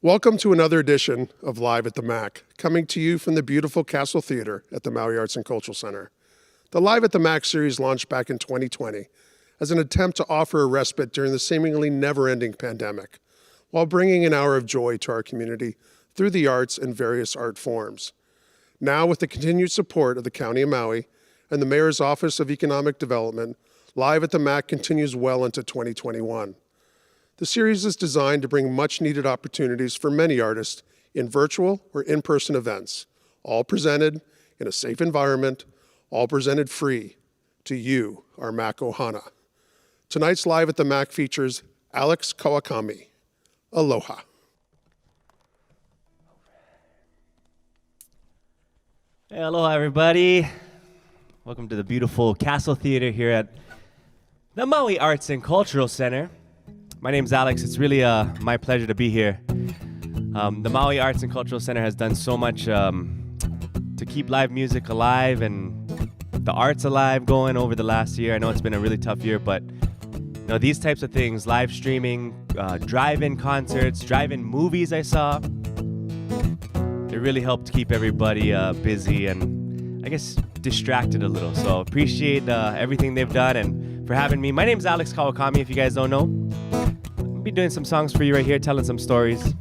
Welcome to another edition of Live at the MACC, coming to you from the beautiful Castle Theater at the Maui Arts and Cultural Center. The Live at the MACC series launched back in 2020 as an attempt to offer a respite during the seemingly never-ending pandemic, while bringing an hour of joy to our community through the arts and various art forms. Now, with the continued support of the County of Maui and the Mayor's Office of Economic Development, Live at the MACC continues well into 2021. The series is designed to bring much-needed opportunities for many artists in virtual or in-person events, all presented in a safe environment, all presented free to you, our MACC Ohana. Tonight's Live at the MACC features Alx Kawakami. Aloha. Hey, aloha everybody. Welcome to the beautiful Castle Theater here at the Maui Arts and Cultural Center. My name's Alex. It's really my pleasure to be here. The Maui Arts and Cultural Center has done so much to keep live music alive and the arts alive going over the last year. I know it's been a really tough year, but you know, these types of things, live streaming, drive-in concerts, drive-in movies I saw, it really helped keep everybody busy and I guess distracted a little. So appreciate everything they've done and for having me. My name's Alx Kawakami, if you guys don't know. I'll be doing some songs for you right here, telling some stories.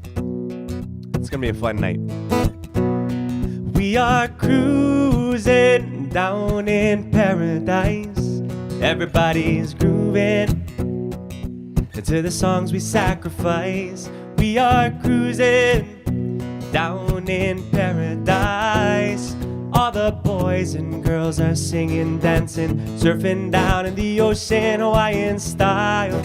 It's gonna be a fun night. We are cruising down in paradise. Everybody's grooving to the songs we sacrifice. We are cruising down in paradise. All the boys and girls are singing, dancing, surfing down in the ocean, Hawaiian style.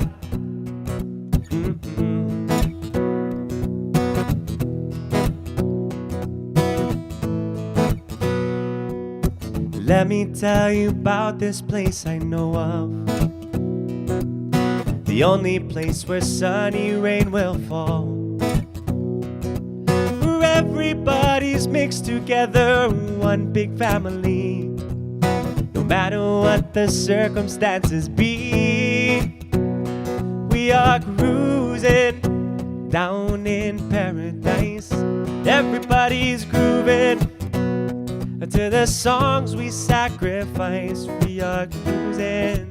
Let me tell you about this place I know of, the only place where sunny rain will fall, where everybody's mixed together, one big family, no matter what the circumstances be. We are cruising down in paradise. Everybody's grooving to the songs we sacrifice. We are cruising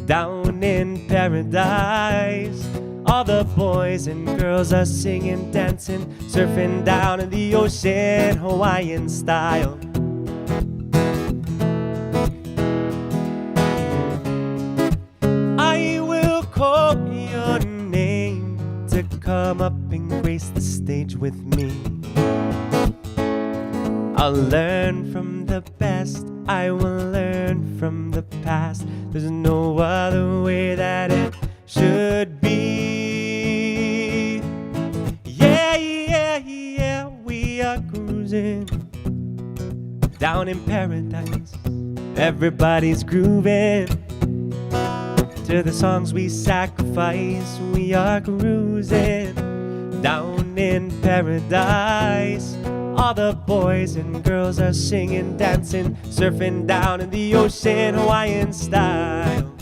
down in paradise. All the boys and girls are singing, dancing, surfing down in the ocean, Hawaiian style. I will call your name to come up and grace the stage with me. I'll learn from the best, I will learn from the past. There's no other way that it should be. Yeah, yeah, yeah, we are cruising down in paradise. Everybody's grooving to the songs we sacrifice. We are cruising down in paradise. All the boys and girls are singing, dancing, surfing down in the ocean, Hawaiian style.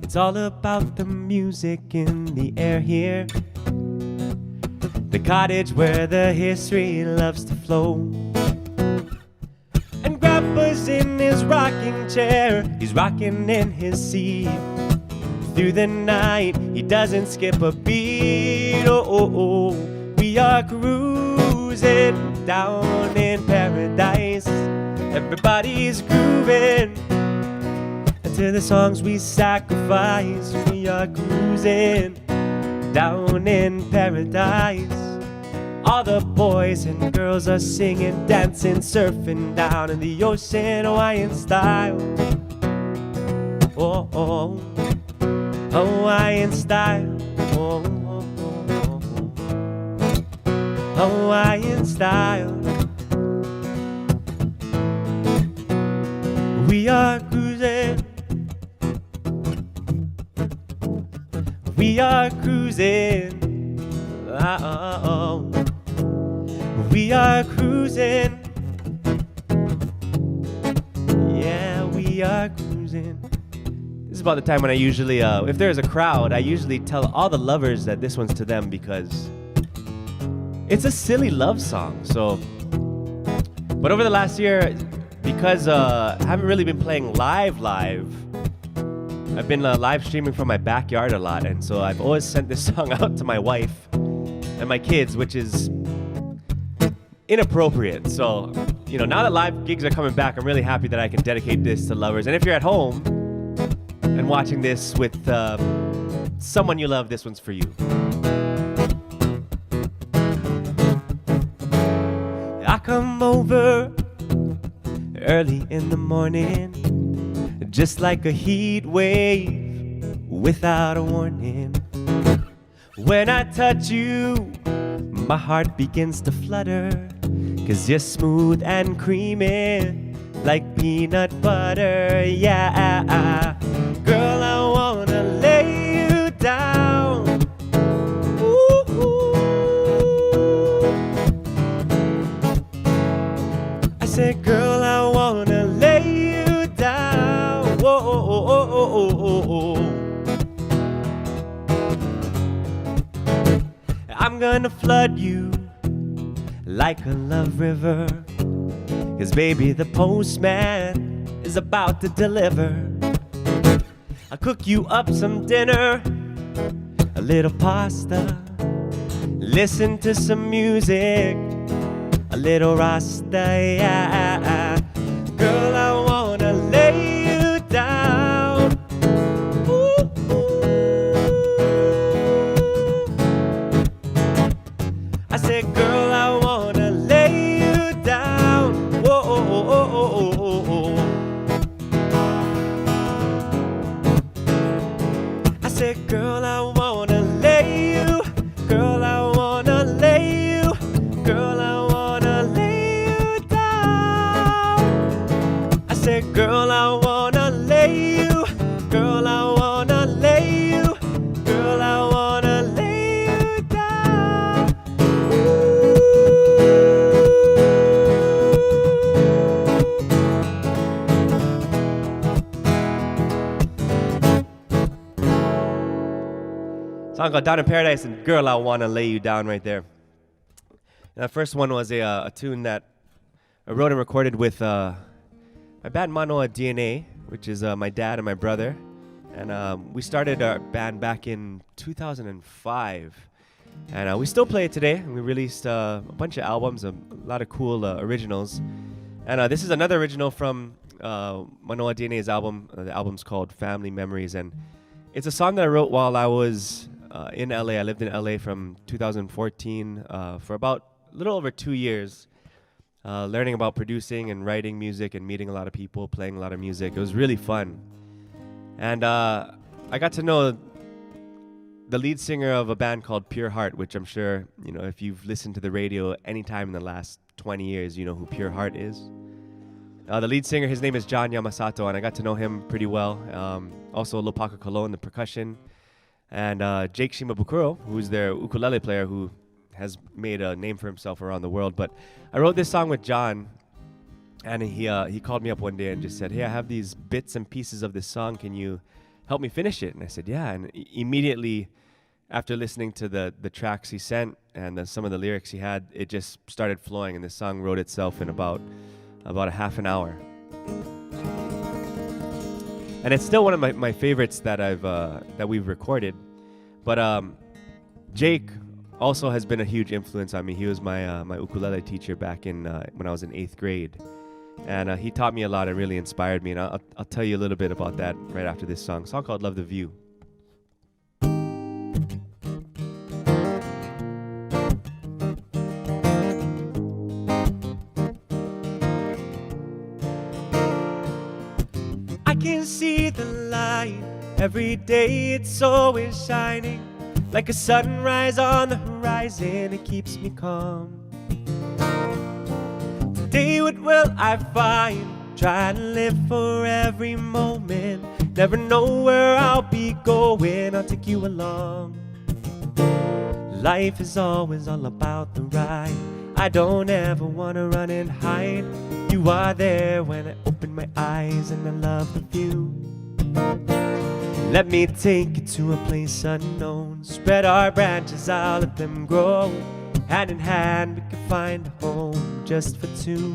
It's all about the music in the air here, the cottage where the history loves to flow. And Grandpa's in his rocking chair, he's rocking in his seat. Through the night, he doesn't skip a beat. Oh, oh, oh. We are cruising down in paradise. Everybody's grooving to the songs we sacrifice. We are cruising down in paradise. All the boys and girls are singing, dancing, surfing down in the ocean, Hawaiian style. Oh, oh, Hawaiian style. Oh, oh, oh, oh. Hawaiian style. We are cruising. We are cruising. Oh. We are cruising, yeah, we are cruising. This is about the time when I usually, if there's a crowd, I usually tell all the lovers that this one's to them because it's a silly love song. So, but over the last year, because I haven't really been playing live, I've been live streaming from my backyard a lot, and so I've always sent this song out to my wife and my kids, which is inappropriate. So, you know, now that live gigs are coming back, I'm really happy that I can dedicate this to lovers. And if you're at home and watching this with someone you love, this one's for you. I come over early in the morning, just like a heat wave without a warning. When I touch you, my heart begins to flutter, 'cause you're smooth and creamy like peanut butter. Yeah, girl, I wanna lay you down. Ooh. I said, girl, I wanna lay you down. Whoa. I'm gonna flood you like a love river, 'cause baby, the postman is about to deliver. I'll cook you up some dinner, a little pasta, listen to some music, a little rasta, yeah. Girl, I wanna lay you down. Ooh. I said, girl, I wanna lay you down. Whoa. I said, girl, I wanna lay you. Girl, I wanna lay you. Girl, I wanna lay you down. I said, girl, I wanna lay you. Girl, I wanna lay you. Girl, I wanna lay you down. Song called Down in Paradise, and Girl, I Wanna Lay You Down right there. And that first one was a tune that I wrote and recorded with my band Manoa DNA, which is my dad and my brother. And we started our band back in 2005. And we still play it today. And we released a bunch of albums, a lot of cool originals. And this is another original from Manoa DNA's album. The album's called Family Memories. And it's a song that I wrote while I was in LA. I lived in LA from 2014 for about a little over 2 years, learning about producing and writing music and meeting a lot of people, playing a lot of music. It was really fun. And I got to know the lead singer of a band called Pure Heart, which I'm sure, you know, if you've listened to the radio anytime in the last 20 years, you know who Pure Heart is. The lead singer, his name is John Yamasato, and I got to know him pretty well. Also Lopaka Cologne, the percussion, and Jake Shimabukuro, who's their ukulele player, who has made a name for himself around the world. But I wrote this song with John, and he called me up one day and just said, hey, I have these bits and pieces of this song. Can you help me finish it? And I said, yeah. And immediately after listening to the tracks he sent and some of the lyrics he had, it just started flowing, and the song wrote itself in about a half an hour. And it's still one of my favorites that we've recorded. But Jake also has been a huge influence on me. He was my ukulele teacher back in when I was in 8th grade. And he taught me a lot and really inspired me. And I'll tell you a little bit about that right after this song. A song called Love the View. I can see the light every day. It's always shining like a sunrise on the horizon. It keeps me calm. Today what will I find? Try to live for every moment. Never know where I'll be going. I'll take you along. Life is always all about the ride. I don't ever wanna run and hide. You are there when I open my eyes, and I love the view. Let me take you to a place unknown. Spread our branches out, let them grow. Hand in hand, we can find a home just for two.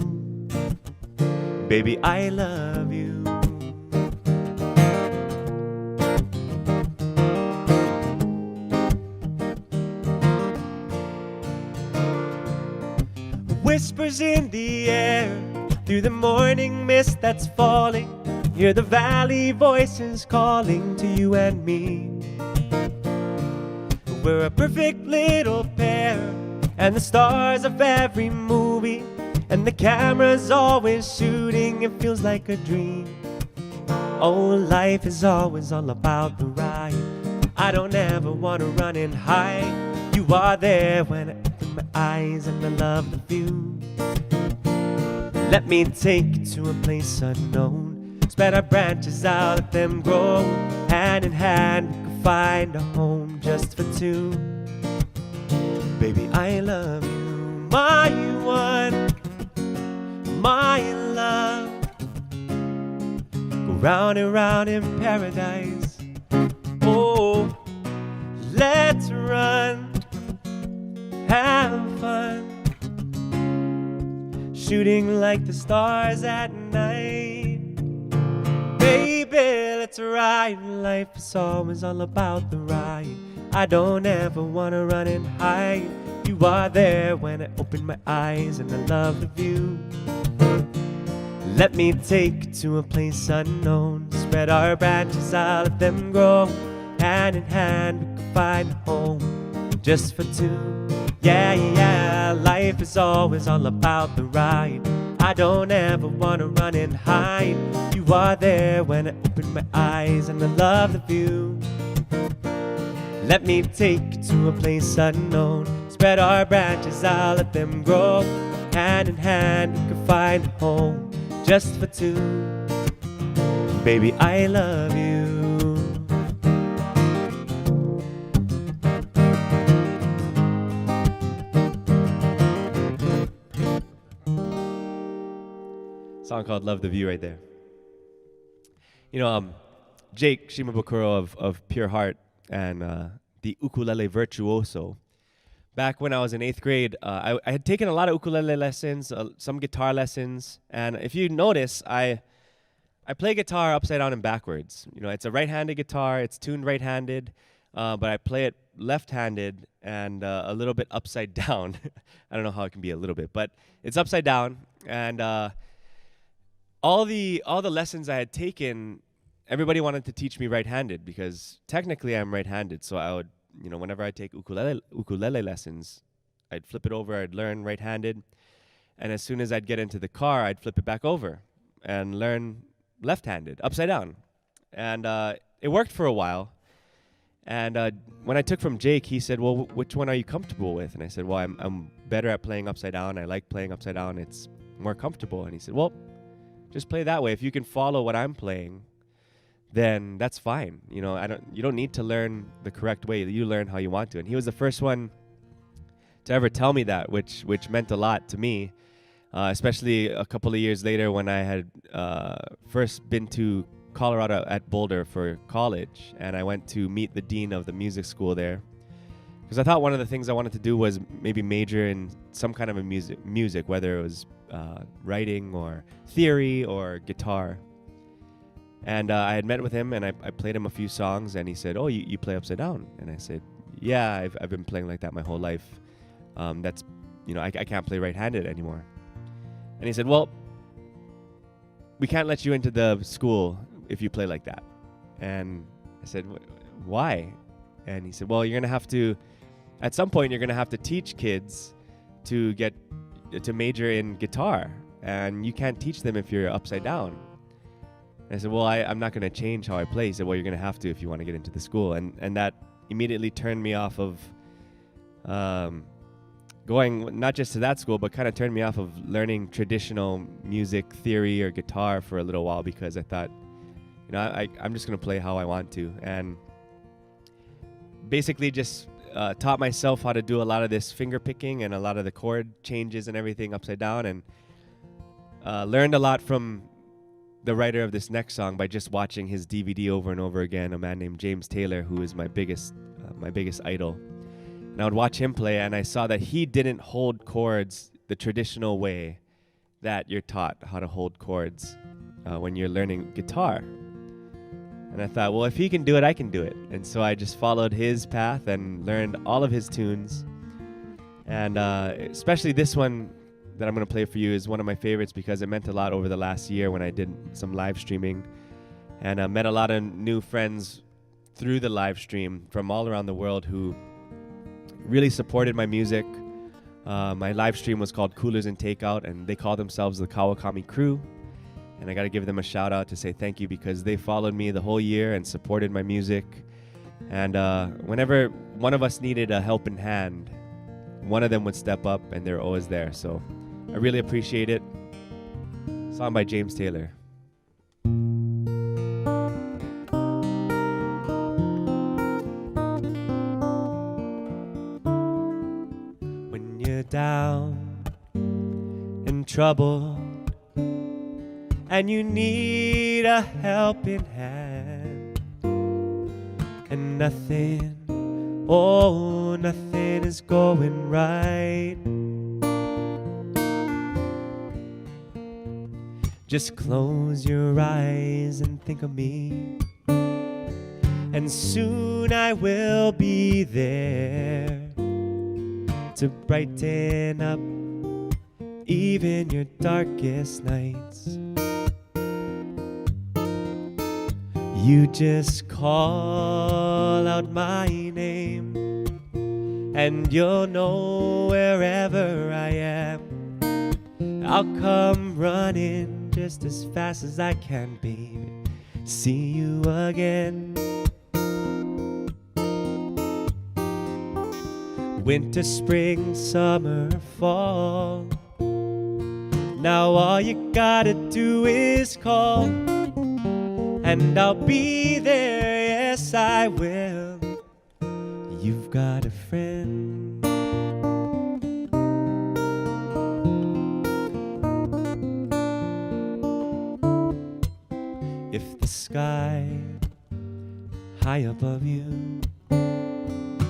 Baby, I love you. Whispers in the air, through the morning mist that's falling. Hear the valley voices calling to you and me. We're a perfect little pair, and the stars of every movie, and the camera's always shooting. It feels like a dream. Oh, life is always all about the ride. I don't ever wanna run and hide. You are there when I open my eyes, and I love the view. Let me take you to a place unknown. Spread our branches out, let them grow. Hand in hand, we can find a home just for two. Baby, I love you, my one, my love. Go round and round in paradise. Oh, let's run, have fun. Shooting like the stars at night. Baby, let's ride. Life is always all about the ride. I don't ever wanna run and hide. You are there when I open my eyes, and I love the view. Let me take you to a place unknown. Spread our branches out, let them grow. Hand in hand, we can find a home just for two. Yeah, yeah, life is always all about the ride. I don't ever wanna run and hide. You are there when I open my eyes, and I love the view. Let me take you to a place unknown. Spread our branches out, let them grow. Hand in hand, we can find a home just for two. Baby, I love you. Song called Love the View right there. You know, Jake Shimabukuro of Pure Heart and the ukulele virtuoso. Back when I was in 8th grade, I had taken a lot of ukulele lessons, some guitar lessons, and if you notice, I play guitar upside down and backwards. You know, it's a right-handed guitar, it's tuned right-handed, but I play it left-handed and a little bit upside down. I don't know how it can be a little bit, but it's upside down, and all the lessons I had taken, everybody wanted to teach me right-handed because technically I'm right-handed. So I would, you know, whenever I take ukulele lessons, I'd flip it over, I'd learn right-handed, and as soon as I'd get into the car, I'd flip it back over and learn left-handed, upside down. And it worked for a while. And when I took from Jake, he said, well, which one are you comfortable with? And I said, well, I'm better at playing upside down. I like playing upside down. It's more comfortable. And he said, well, just play that way. If you can follow what I'm playing, then that's fine. You know, you don't need to learn the correct way. You learn how you want to. And he was the first one to ever tell me that, which meant a lot to me, especially a couple of years later when I had first been to Colorado at Boulder for college, and I went to meet the dean of the music school there. Because I thought one of the things I wanted to do was maybe major in some kind of a music, whether it was writing or theory or guitar. And I had met with him, and I played him a few songs, and he said, oh, you play upside down? And I said, yeah, I've been playing like that my whole life. That's, you know, I can't play right-handed anymore. And he said, well, we can't let you into the school if you play like that. And I said, why? And he said, well, you're going to have to, at some point, you're going to have to teach kids to get to major in guitar, and you can't teach them if you're upside down. And I said, well, I'm not going to change how I play. He said, well, you're going to have to if you want to get into the school. And that immediately turned me off of going not just to that school, but kind of turned me off of learning traditional music theory or guitar for a little while, because I thought, you know, I'm just going to play how I want to. And basically just taught myself how to do a lot of this finger picking and a lot of the chord changes and everything upside down, and learned a lot from the writer of this next song by just watching his DVD over and over again, a man named James Taylor, who is my biggest idol. And I would watch him play, and I saw that he didn't hold chords the traditional way that you're taught how to hold chords when you're learning guitar. And I thought, well, if he can do it, I can do it. And so I just followed his path and learned all of his tunes. And especially this one that I'm going to play for you is one of my favorites because it meant a lot over the last year when I did some live streaming. And I met a lot of new friends through the live stream from all around the world who really supported my music. My live stream was called Coolers and Takeout, and they call themselves the Kawakami Crew. And I got to give them a shout out to say thank you because they followed me the whole year and supported my music. And whenever one of us needed a helping hand, one of them would step up, and they're always there. So I really appreciate it. Song by James Taylor. When you're down in trouble and you need a helping hand, and nothing, oh, nothing is going right, just close your eyes and think of me, and soon I will be there to brighten up even your darkest nights. You just call out my name, and you'll know wherever I am, I'll come running just as fast as I can, baby. See you again. Winter, spring, summer, fall. Now all you gotta do is call, and I'll be there, yes I will. You've got a friend. If the sky high above you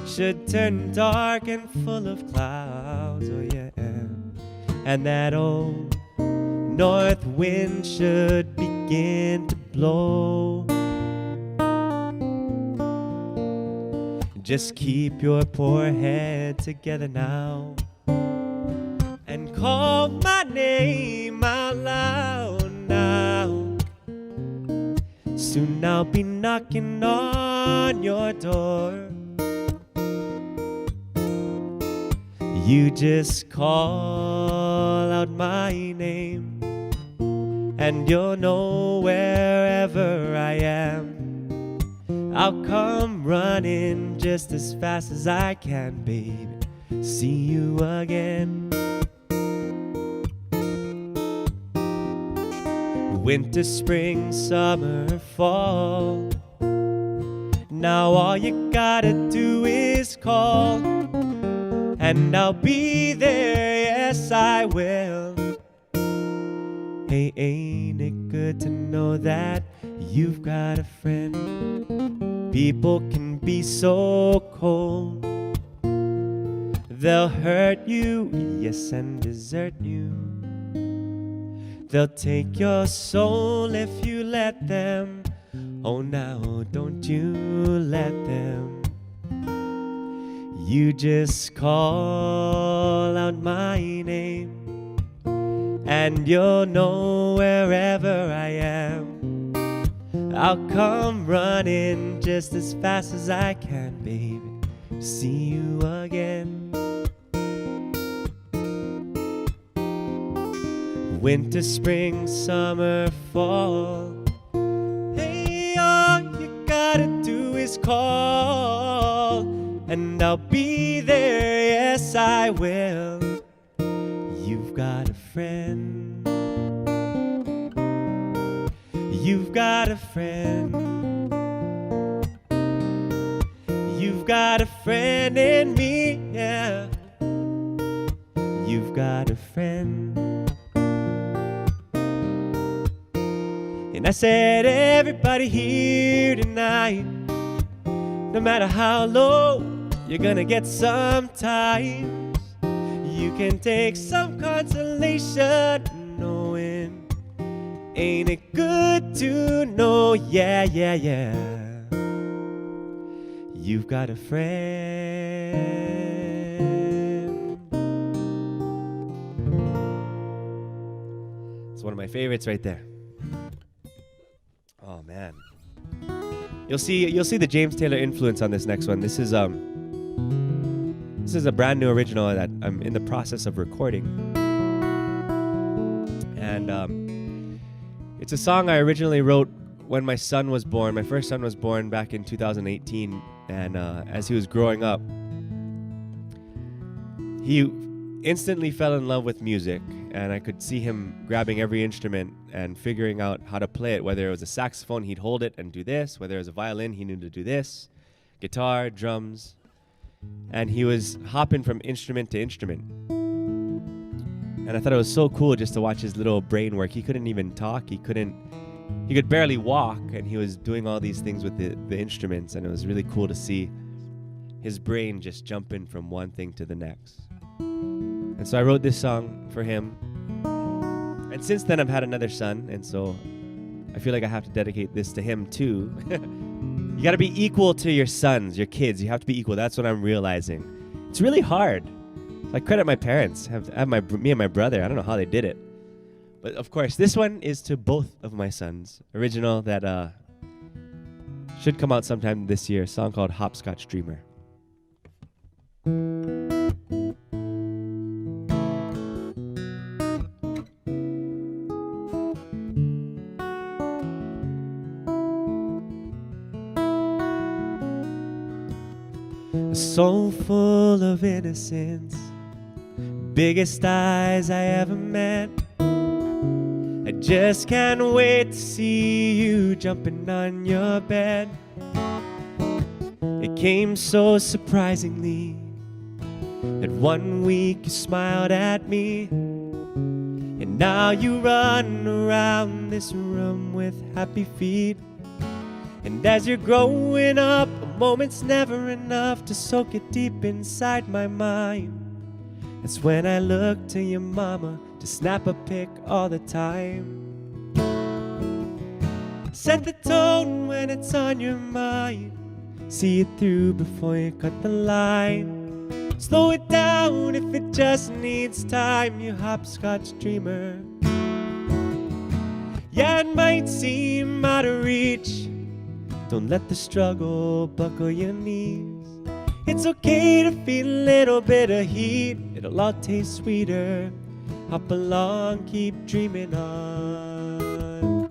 should turn dark and full of clouds, oh yeah, and that old north wind should begin to blow, just keep your poor head together now and call my name out loud now. Soon I'll be knocking on your door. You just call out my name, and you'll know wherever I am, I'll come running just as fast as I can, baby. See you again. Winter, spring, summer, fall. Now all you gotta do is call, and I'll be there, yes I will. Hey, ain't it good to know that you've got a friend? People can be so cold. They'll hurt you, yes, and desert you. They'll take your soul if you let them. Oh, now don't you let them. You just call out my name, and you'll know wherever I am, I'll come running just as fast as I can, baby. See you again. Winter, spring, summer, fall. Hey, all you gotta do is call, and I'll be there, yes I will. You've got a friend. You've got a friend. You've got a friend in me, yeah. You've got a friend. And I said, everybody here tonight, no matter how low, you're gonna get sometimes. You can take some consolation knowing, ain't it good to know, yeah, yeah, yeah, you've got a friend. It's one of my favorites right there. Oh man, you'll see the James Taylor influence on this next one. This is a brand new original that I'm in the process of recording, and it's a song I originally wrote when my son was born. My first son was born back in 2018, and as he was growing up, he instantly fell in love with music, and I could see him grabbing every instrument and figuring out how to play it. Whether it was a saxophone, he'd hold it and do this. Whether it was a violin, he knew to do this. Guitar, drums, and he was hopping from instrument to instrument. And I thought it was so cool just to watch his little brain work. He couldn't even talk. He could barely walk, and he was doing all these things with the instruments, and it was really cool to see his brain just jumping from one thing to the next. And so I wrote this song for him. And since then I've had another son, and so I feel like I have to dedicate this to him too. You gotta be equal to your sons, your kids. You have to be equal. That's what I'm realizing. It's really hard. So I credit my parents. I have me and my brother. I don't know how they did it. But of course, this one is to both of my sons. Original that should come out sometime this year. A song called Hopscotch Dreamer. So full of innocence, biggest eyes I ever met. I just can't wait to see you jumping on your bed. It came so surprisingly that one week you smiled at me, and now you run around this room with happy feet. And as you're growing up, a moment's never enough to soak it deep inside my mind. That's when I look to your mama to snap a pic all the time. Set the tone when it's on your mind. See it through before you cut the line. Slow it down if it just needs time, you hopscotch dreamer. Yeah, it might seem out of reach. Don't let the struggle buckle your knees. It's okay to feel a little bit of heat. It'll all taste sweeter. Hop along, keep dreaming on.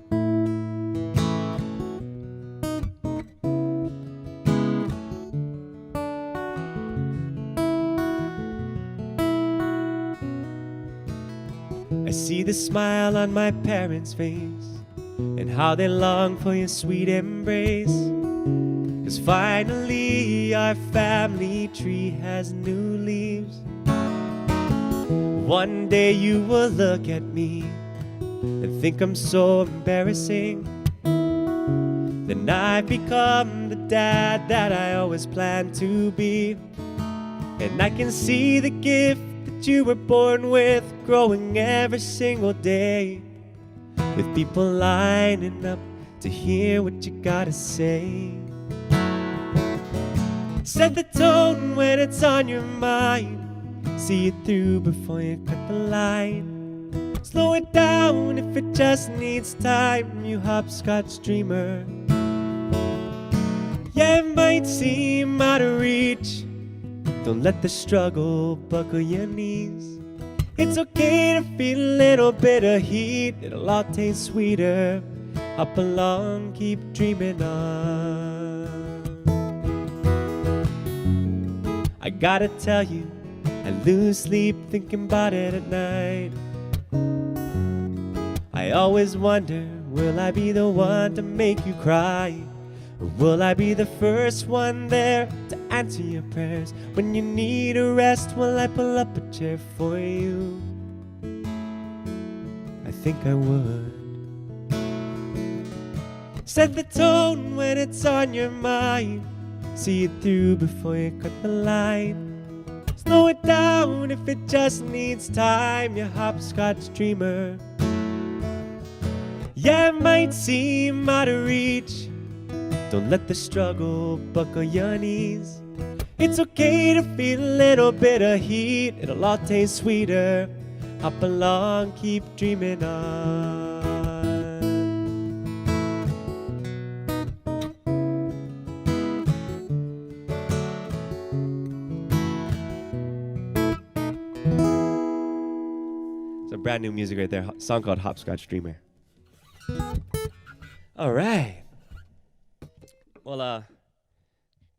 I see the smile on my parents' face, and how they long for your sweet embrace. 'Cause finally our family tree has new leaves. One day you will look at me and think I'm so embarrassing. Then I've become the dad that I always planned to be. And I can see the gift that you were born with growing every single day, with people lining up to hear what you gotta say. Set the tone when it's on your mind. See it through before you cut the line. Slow it down if it just needs time, you hopscotch dreamer. Yeah, it might seem out of reach. Don't let the struggle buckle your knees. It's okay to feel a little bit of heat. It'll all taste sweeter. Hop along, keep dreaming on. I gotta tell you, I lose sleep thinking about it at night. I always wonder, will I be the one to make you cry? Or will I be the first one there to answer your prayers? When you need a rest, will I pull up a chair for you? I think I would. Set the tone when it's on your mind. See it through before you cut the line. Slow it down if it just needs time, you hopscotch dreamer. Yeah, it might seem out of reach. Don't let the struggle buckle your knees. It's okay to feel a little bit of heat. It'll all taste sweeter. Hop along, keep dreaming on. Brand new music right there, song called Hopscotch Dreamer. All right. Well,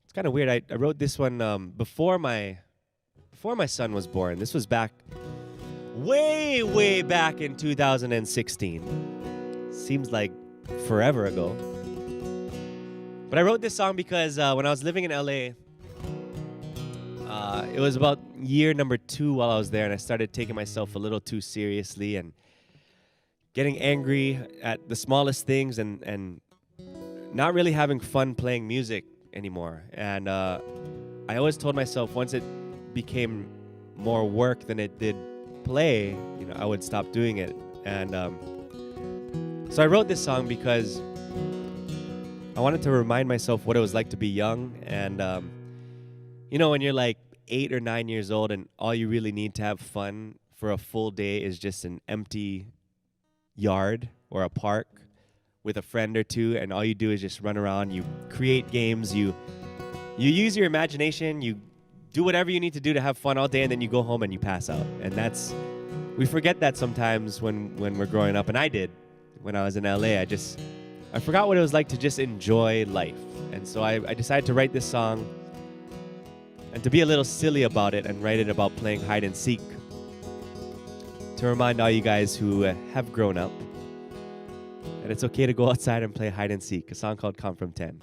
it's kind of weird. I wrote this one before my son was born. This was back, way back in 2016. Seems like forever ago. But I wrote this song because when I was living in LA, it was about year number 2 while I was there, and I started taking myself a little too seriously and getting angry at the smallest things and not really having fun playing music anymore. And I always told myself once it became more work than it did play, I would stop doing it. And so I wrote this song because I wanted to remind myself what it was like to be young. And when you're like 8 or 9 years old and all you really need to have fun for a full day is just an empty yard or a park with a friend or two, and all you do is just run around, you create games, you use your imagination, you do whatever you need to do to have fun all day, and then you go home and you pass out. And we forget that sometimes when we're growing up, and I did when I was in LA. I forgot what it was like to just enjoy life. And so I decided to write this song and to be a little silly about it and write it about playing hide and seek, to remind all you guys who have grown up that it's okay to go outside and play hide and seek. A song called Come From 10.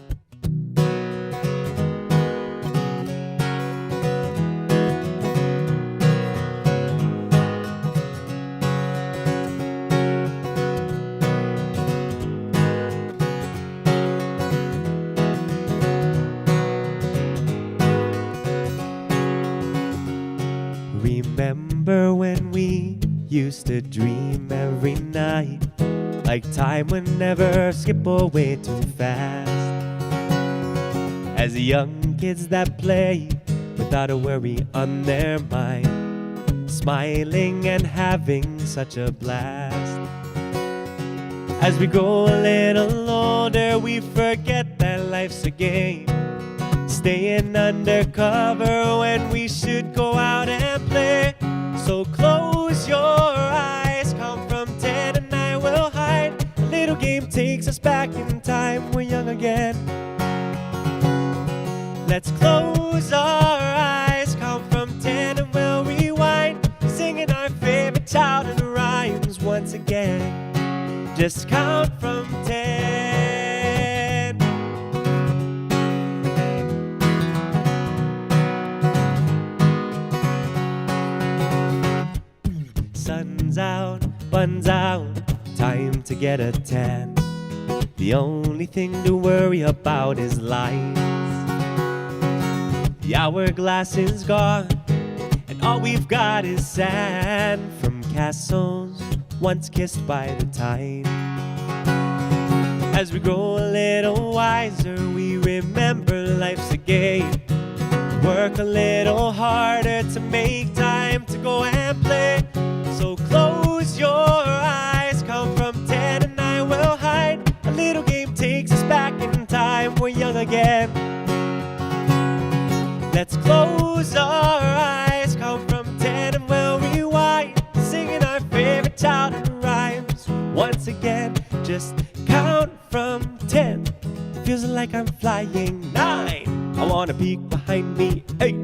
Remember when we used to dream every night, like time would never skip away too fast. As young kids that play without a worry on their mind, smiling and having such a blast. As we grow a little older, we forget that life's a game, staying undercover when we should go out and play. So close your eyes, count from 10 and I will hide. A little game takes us back in time, we're young again. Let's close our eyes, count from 10 and we'll rewind, singing our favorite childhood rhymes once again. Just count from 10. Sun's out, fun's out, time to get a tan. The only thing to worry about is lines. The hourglass is gone, and all we've got is sand from castles once kissed by the tide. As we grow a little wiser, we remember life's a game. Work a little harder to make time to go and play. So close your eyes, count from 10 and I will hide. A little game takes us back in time, we're young again. Let's close our eyes, count from 10 and we'll rewind, singing our favorite childhood rhymes once again. Just count from 10. Feels like I'm flying 9. I wanna peek behind me 8.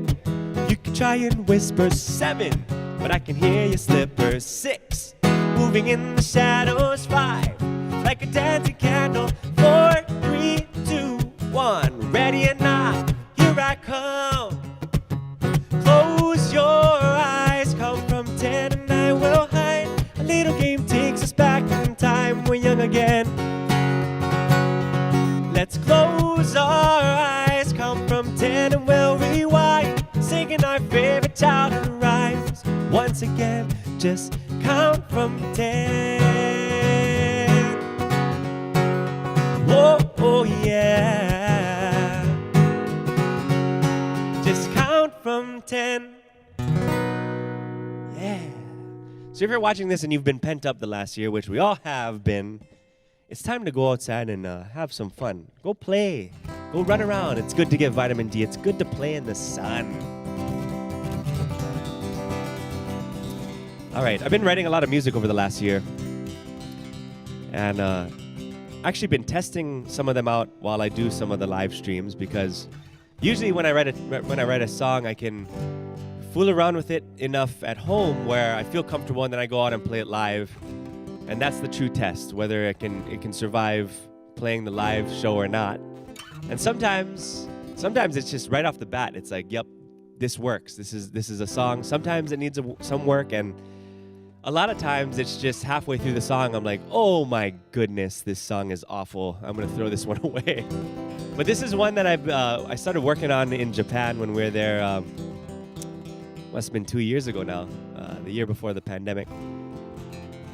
You can try and whisper 7, but I can hear your slippers 6. Moving in the shadows 5, like a dancing candle 4, 3, 2, 1, ready or not, here I come. Close your eyes, count from 10 and I will hide. A little game takes us back in time, we're young again. Let's close our eyes, count from 10 and we'll rewind, singing our favorite childhood rhymes. Once again, just count from 10. Oh, oh yeah. Just count from 10. Yeah. So if you're watching this and you've been pent up the last year, which we all have been, it's time to go outside and have some fun. Go play. Go run around. It's good to get vitamin D. It's good to play in the sun. All right, I've been writing a lot of music over the last year. And actually been testing some of them out while I do some of the live streams, because usually when I write a song, I can fool around with it enough at home where I feel comfortable, and then I go out and play it live. And that's the true test, whether it can survive playing the live show or not. And sometimes it's just right off the bat. It's like, yep, this works. This is a song. Sometimes it needs some work, and a lot of times it's just halfway through the song, I'm like, oh my goodness, this song is awful. I'm gonna throw this one away. But this is one that I started working on in Japan when we were there. Must have been 2 years ago now, the year before the pandemic.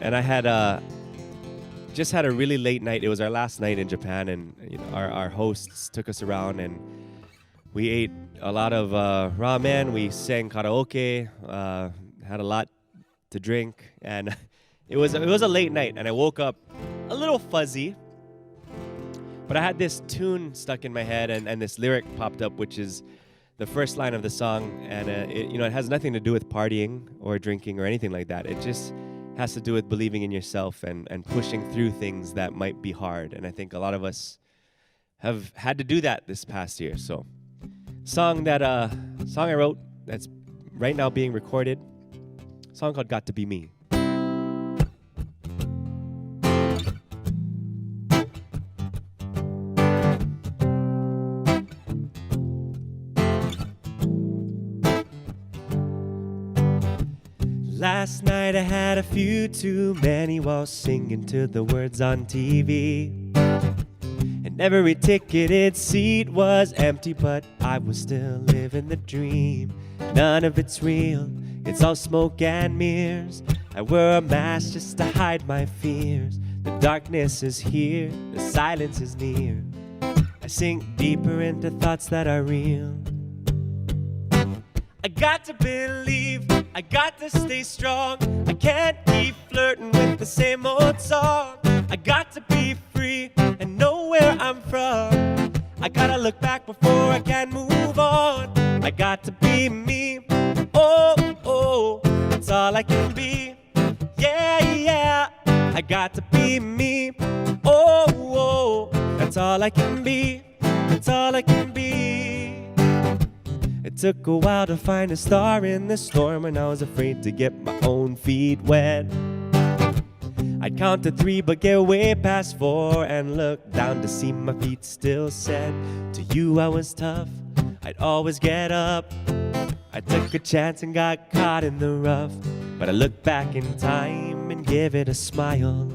And I had just had a really late night. It was our last night in Japan, and our hosts took us around, and we ate a lot of ramen. We sang karaoke, had a lot to drink, and it was a late night. And I woke up a little fuzzy, but I had this tune stuck in my head, and this lyric popped up, which is the first line of the song, and it has nothing to do with partying or drinking or anything like that. It just has to do with believing in yourself and pushing through things that might be hard. And I think a lot of us have had to do that this past year. So, song I wrote that's right now being recorded, a song called Got to Be Me. Last night I had a few too many while singing to the words on TV. And every ticketed seat was empty, but I was still living the dream. None of it's real, it's all smoke and mirrors. I wear a mask just to hide my fears. The darkness is here, the silence is near. I sink deeper into thoughts that are real. I got to believe, I got to stay strong. I can't keep flirting with the same old song. I got to be free and know where I'm from. I gotta look back before I can move on. I got to be me, oh, oh, that's all I can be. Yeah, yeah, I got to be me, oh, oh, that's all I can be. That's all I can be. It took a while to find a star in the storm, and I was afraid to get my own feet wet. I'd count to 3 but get way past 4 and look down to see my feet still set. To you I was tough, I'd always get up. I took a chance and got caught in the rough, but I look back in time and give it a smile.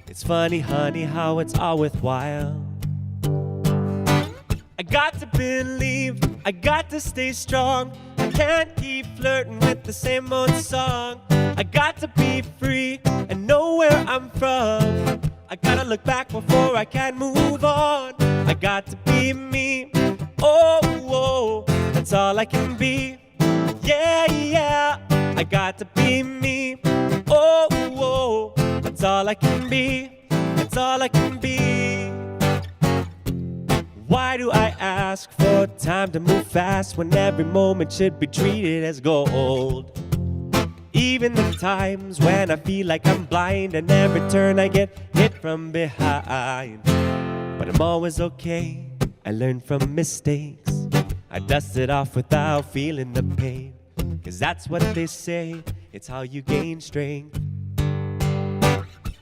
It's funny, honey, how it's all worthwhile. I got to believe, I got to stay strong. I can't keep flirting with the same old song. I got to be free and know where I'm from. I gotta look back before I can move on. I got to be me, oh, oh, that's all I can be. Yeah, yeah, I got to be me, oh, oh, that's all I can be. That's all I can be. Why do I ask for time to move fast when every moment should be treated as gold? Even the times when I feel like I'm blind and every turn I get hit from behind. But I'm always okay, I learn from mistakes. I dust it off without feeling the pain. 'Cause that's what they say, it's how you gain strength.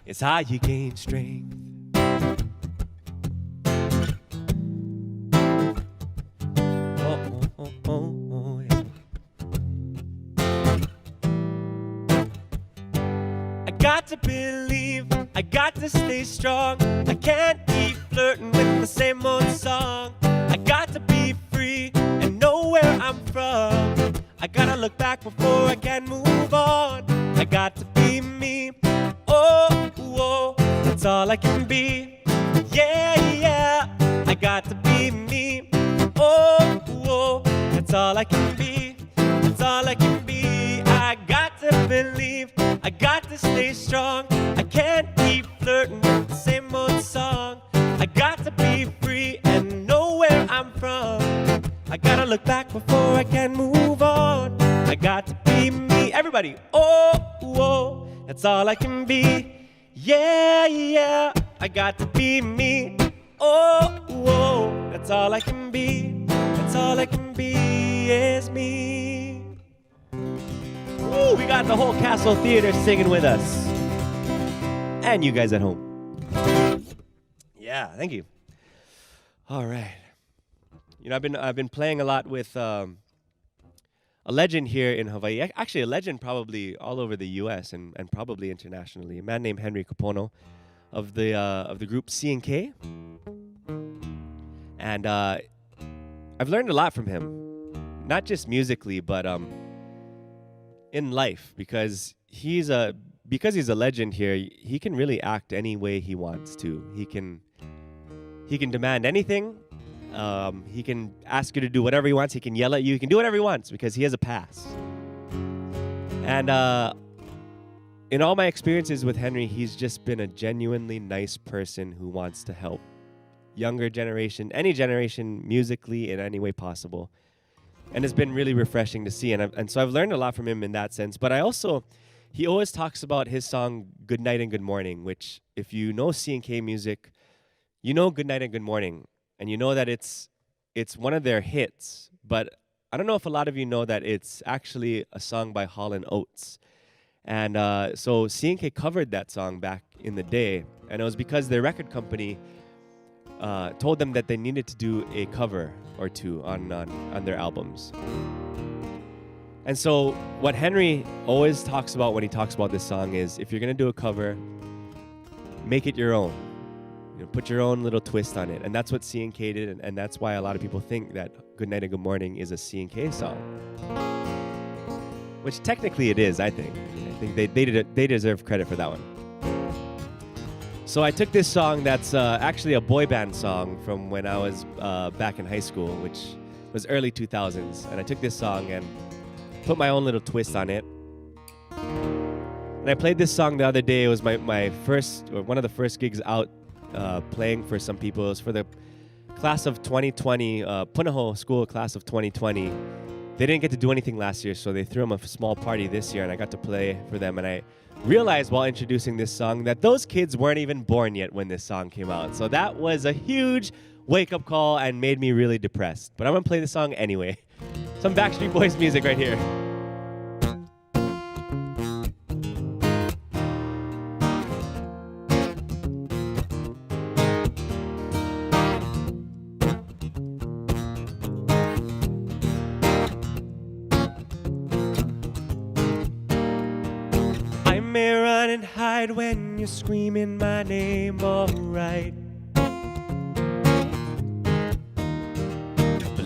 It's how you gain strength. to stay strong. I can't keep flirting with the same old song. I got to be free and know where I'm from. I gotta look back before I can move on. I got to be me. Oh, oh, that's all I can be. Yeah, yeah, I got to be me. Oh, oh, that's all I can be. That's all I can be. I got to believe. I got to stay strong. I can't keep flirting with the same old song. I got to be free and know where I'm from. I gotta look back before I can move on. I got to be me. Everybody, oh, oh, that's all I can be. Yeah, yeah, I got to be me. Oh, oh, that's all I can be. That's all I can be is me. Ooh, we got the whole Castle Theater singing with us. And you guys at home. Yeah, thank you. All right. You know, I've been playing a lot with a legend here in Hawaii. Actually, a legend probably all over the U.S. and probably internationally. A man named Henry Kapono of the group C&K. And I've learned a lot from him, not just musically, but in life, because he's a legend here. He can really act any way he wants to. He can demand anything. He can ask you to do whatever he wants. He can yell at you. He can do whatever he wants because he has a pass. And in all my experiences with Henry, he's just been a genuinely nice person who wants to help younger generation, any generation, musically in any way possible. And it's been really refreshing to see. And so I've learned a lot from him in that sense. But he always talks about his song, Good Night and Good Morning, which if you know C&K music, you know Good Night and Good Morning. And you know that it's one of their hits. But I don't know if a lot of you know that it's actually a song by Hall & Oates. And so C&K covered that song back in the day. And it was because their record company told them that they needed to do a cover or two on their albums. And so what Henry always talks about when he talks about this song is, if you're going to do a cover, make it your own. You know, put your own little twist on it. And that's what C&K did, and that's why a lot of people think that Good Night and Good Morning is a C&K song. Which technically it is, I think. I think they deserve credit for that one. So I took this song that's actually a boy band song from when I was back in high school, which was early 2000s. And I took this song and put my own little twist on it. And I played this song the other day. It was my first, or one of the first gigs out playing for some people. It was for the class of 2020, Punahou School class of 2020. They didn't get to do anything last year, so they threw them a small party this year, and I got to play for them. And I realized while introducing this song that those kids weren't even born yet when this song came out. So that was a huge wake-up call and made me really depressed. But I'm going to play the song anyway. Some Backstreet Boys music right here. When you're screaming my name, alright. But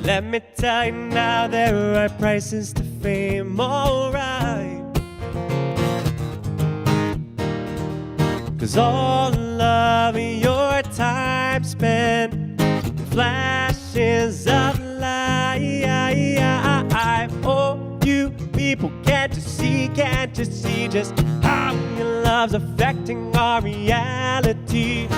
let me tell you now, there are prices to fame, alright. 'Cause all of your time spent in flashes of light. Oh, you people, can't you see just how your love's affecting our reality?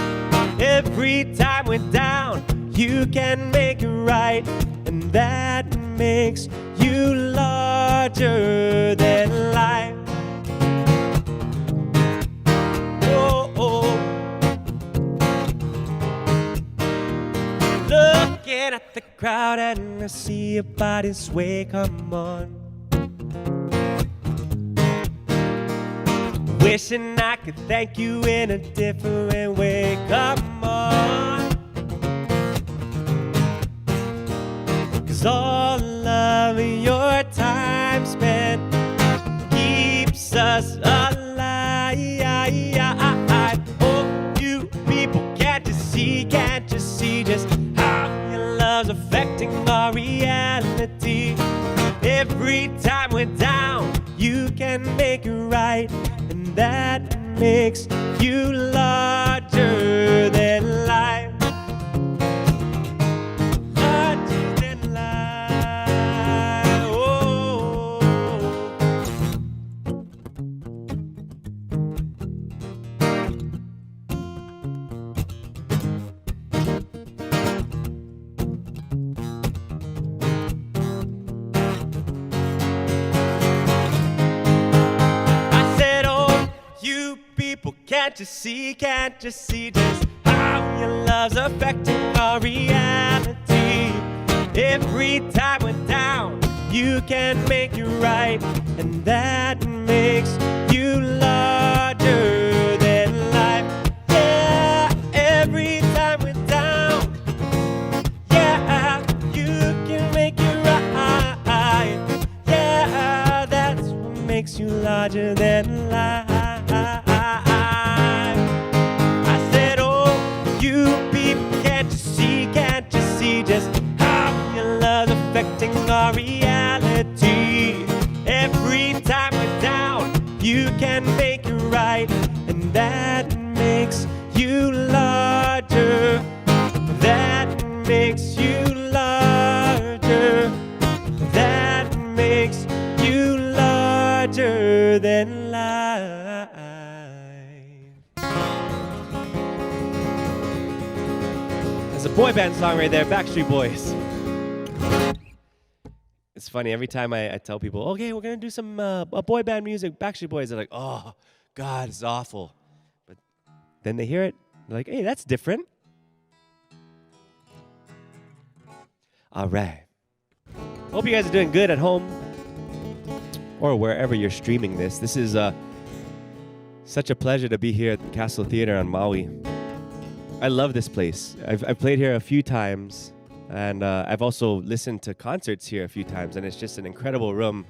Every time we're down, you can make it right, and that makes you larger than life. Oh, oh. Looking at the crowd and I see your body sway, come on. Wishing I could thank you in a different way, come on. 'Cause all of your time spent keeps us alive. Oh, Every time we're down, you can make it right, and that makes you larger than life. Larger than life. Oh. I said, oh, you people, can't you see just how your love's affecting our reality? Every time we're down, you can make it right, and that makes you larger than life. Yeah, every time we're down, yeah, you can make it right. Yeah, that's what makes you larger than life. I said, oh, you people, can't you see just how your love's affecting our reality? Every time we're down, you can make it right, and that makes you larger. That makes you larger. That makes you larger than life. That's a boy band song right there, Backstreet Boys. It's funny, every time I tell people, okay, we're going to do some boy band music, Backstreet Boys, they're like, oh, God, it's awful. But then they hear it, they're like, hey, that's different. All right. Hope you guys are doing good at home or wherever you're streaming this. This is such a pleasure to be here at the Castle Theater on Maui. I love this place. I've played here a few times, and I've also listened to concerts here a few times, and it's just an incredible room.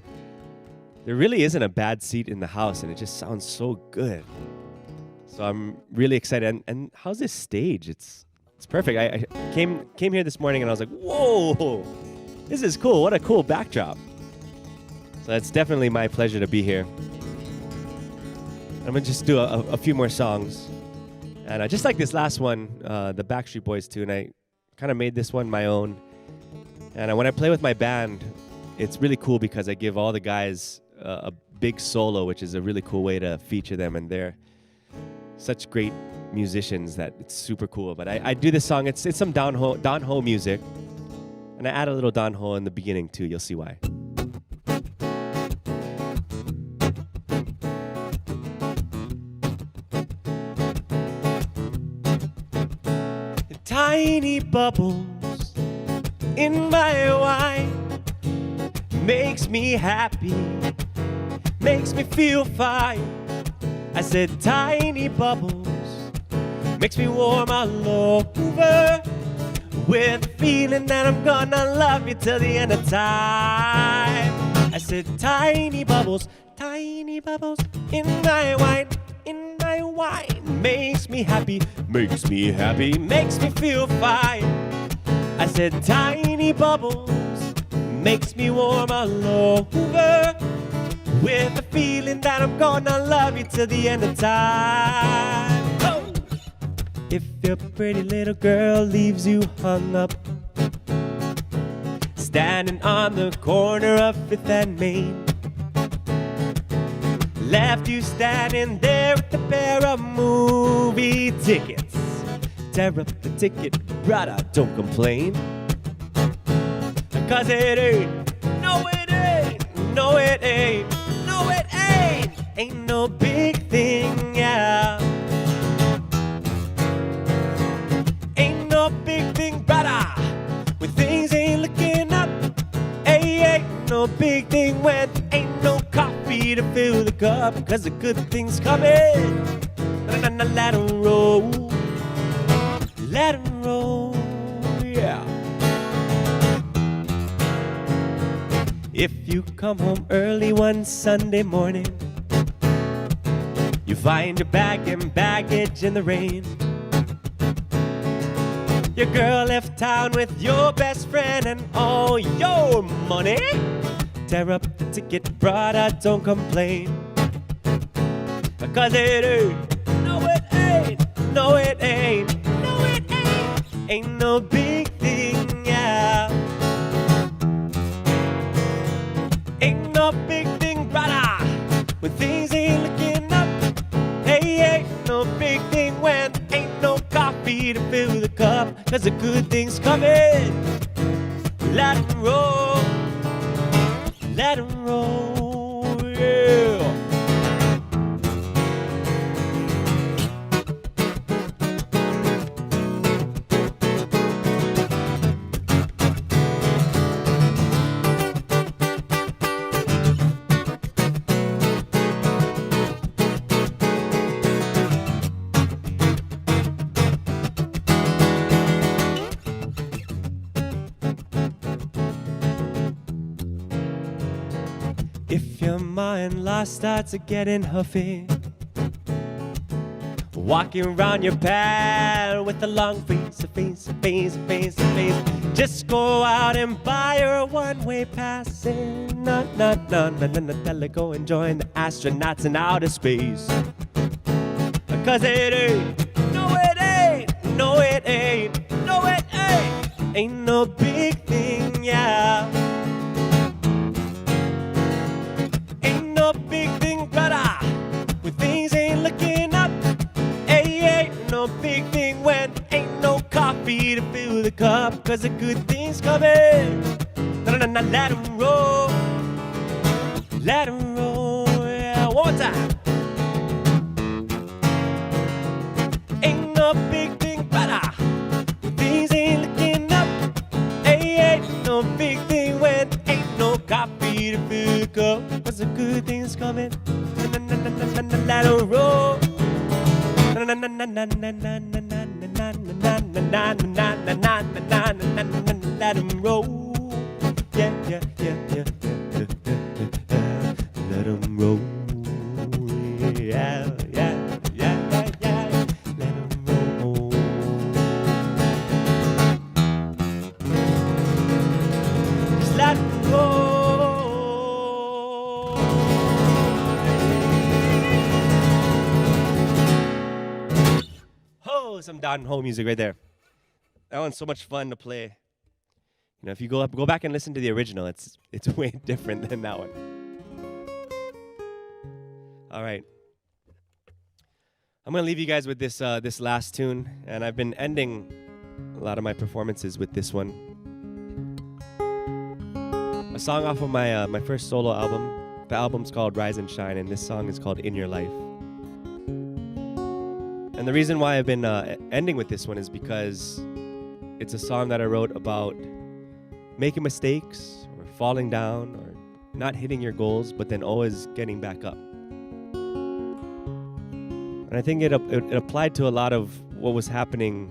There really isn't a bad seat in the house, and it just sounds so good. So I'm really excited. And how's this stage? It's perfect. I came here this morning, and I was like, whoa, this is cool. What a cool backdrop. So it's definitely my pleasure to be here. I'm going to just do a few more songs. And just like this last one, the Backstreet Boys tune, I kind of made this one my own. And when I play with my band, it's really cool because I give all the guys a big solo, which is a really cool way to feature them. And they're such great musicians that it's super cool. But I do this song. It's some Don Ho music. And I add a little Don Ho in the beginning, too. You'll see why. Tiny bubbles in my wine makes me happy, makes me feel fine. I said tiny bubbles makes me warm all over, with the feeling that I'm gonna love you till the end of time. I said tiny bubbles in my wine, makes me happy, makes me feel fine. I said tiny bubbles makes me warm all over, with the feeling that I'm gonna love you till the end of time. Oh! If your pretty little girl leaves you hung up, standing on the corner of 5th and Main, left you standing there with a pair of movie tickets, tear up the ticket, brother, don't complain. 'Cause it ain't, no it ain't, no it ain't, no it ain't no big thing, yeah. Ain't no big thing, brother, when things ain't looking up. Hey, ain't no big thing when ain't no coffee to fill the cup. 'Cause the good things coming, let 'em roll, let 'em roll, yeah. If you come home early one Sunday morning, you find your bag and baggage in the rain. Your girl left town with your best friend and all your money. tear up the ticket, brother, don't complain. Cause it ain't, no it ain't, no it ain't, no it ain't no big thing, yeah. Ain't no big thing, brother, when things ain't looking up. Hey, ain't no big thing when ain't no coffee to fill the cup. Cause the good things coming. Let 'em roll, let 'em roll, yeah. If your mind starts getting huffy, walking around your pad with a long face, just go out and buy her a one-way passing. No, go and join the astronauts in outer space. Cause it ain't, no it ain't, no it ain't, no it ain't no big thing, yeah. Big thing, brother, when things ain't looking up. Hey, ain't no big thing when ain't no coffee to fill the cup. Cause the good things coming. No, let 'em roll, let 'em roll, yeah, one time. Ain't no big thing, brother, when things ain't looking up. Hey, ain't no big thing when ain't no coffee to fill the cup. Cause the good things coming. Let 'em roll. Let 'em roll. Yeah. Let 'em roll. Yeah. Let 'em roll. Just let 'em roll. Some down home music right there. That one's so much fun to play. You know, if you go back and listen to the original, it's way different than that one. All right, I'm gonna leave you guys with this this last tune, and I've been ending a lot of my performances with this one. A song off of my my first solo album. The album's called Rise and Shine, and this song is called In Your Life. And the reason why I've been ending with this one is because it's a song that I wrote about making mistakes or falling down or not hitting your goals, but then always getting back up. And I think it applied to a lot of what was happening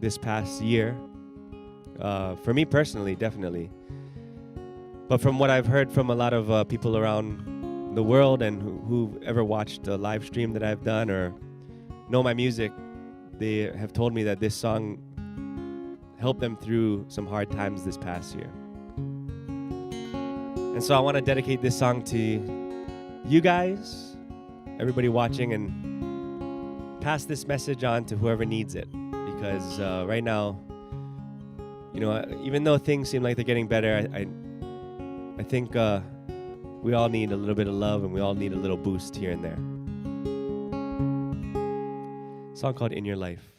this past year. For me personally, definitely. But from what I've heard from a lot of people around the world and who've ever watched a live stream that I've done or know my music, they have told me that this song helped them through some hard times this past year. And so I want to dedicate this song to you guys, everybody watching, and pass this message on to whoever needs it. Because right now, you know, even though things seem like they're getting better, I think we all need a little bit of love, and we all need a little boost here and there. Song called In Your Life.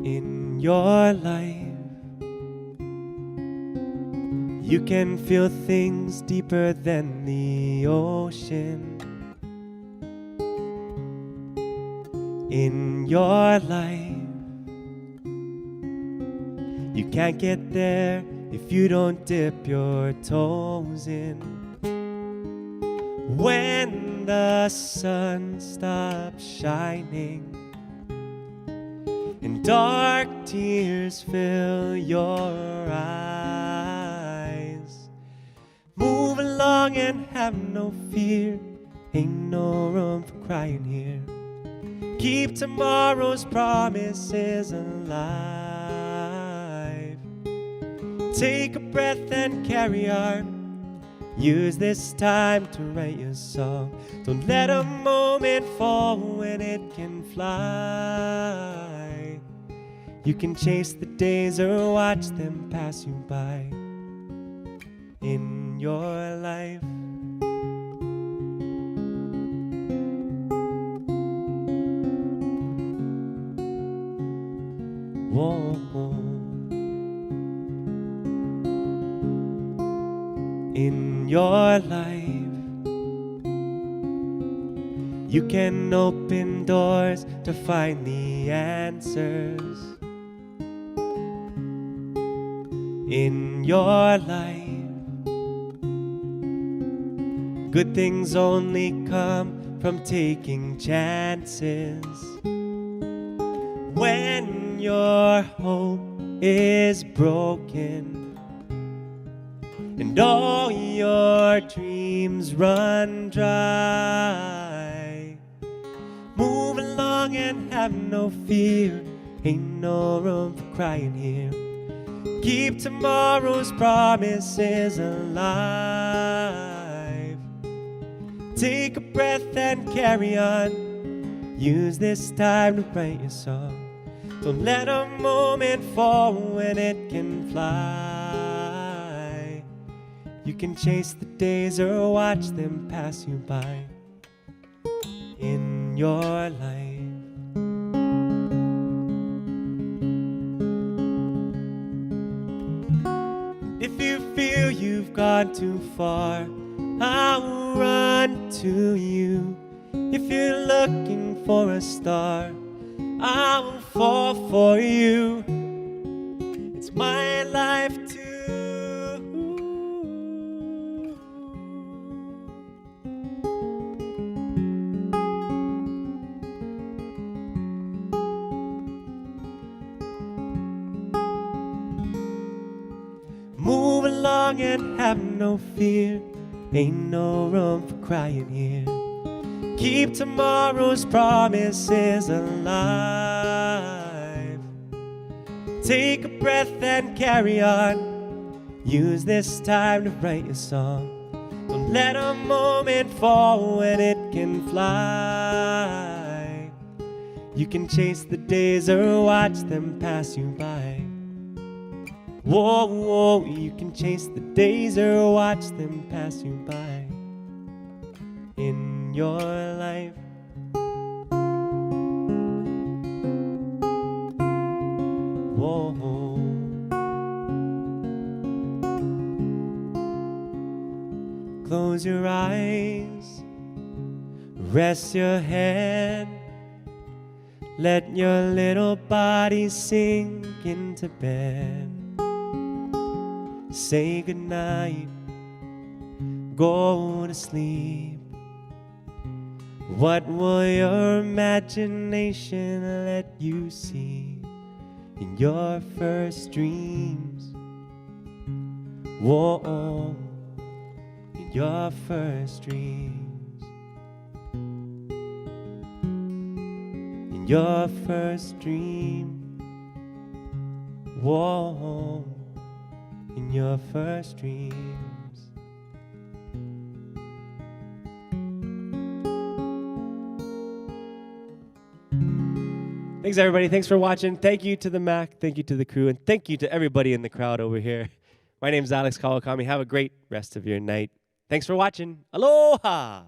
In your life, you can feel things deeper than the ocean. In your life, you can't get there if you don't dip your toes in. When the sun stops shining and dark tears fill your eyes, move along along and have no fear. Ain't no room for crying here. Keep tomorrow's promises alive. Take a breath and carry on. Use this time to write your song. Don't let a moment fall when it can fly. You can chase the days or watch them pass you by in your life. Whoa. In your life, you can open doors to find the answers. In your life, good things only come from taking chances. When your hope is broken and all your dreams run dry, move along and have no fear. Ain't no room for crying here. Keep tomorrow's promises alive. Take a breath and carry on. Use this time to write your song. Don't let a moment fall when it can fly. You can chase the days or watch them pass you by in your life. If you feel you've gone too far, I'll run to you. If you're looking for a star, I will fall for you. It's my life too. Move along and have no fear. Ain't no room for crying here. Keep tomorrow's promises alive. Take a breath and carry on. Use this time to write your song. Don't let a moment fall when it can fly. You can chase the days or watch them pass you by. Whoa, whoa, you can chase the days or watch them pass you by in your life. Whoa. Close your eyes, rest your head, let your little body sink into bed. Say goodnight, go to sleep. What will your imagination let you see in your first dreams? Whoa, in your first dreams. In your first dream. Whoa, in your first dreams. Thanks, everybody. Thanks for watching. Thank you to the MACC. Thank you to the crew. And thank you to everybody in the crowd over here. My name's Alx Kawakami. Have a great rest of your night. Thanks for watching. Aloha!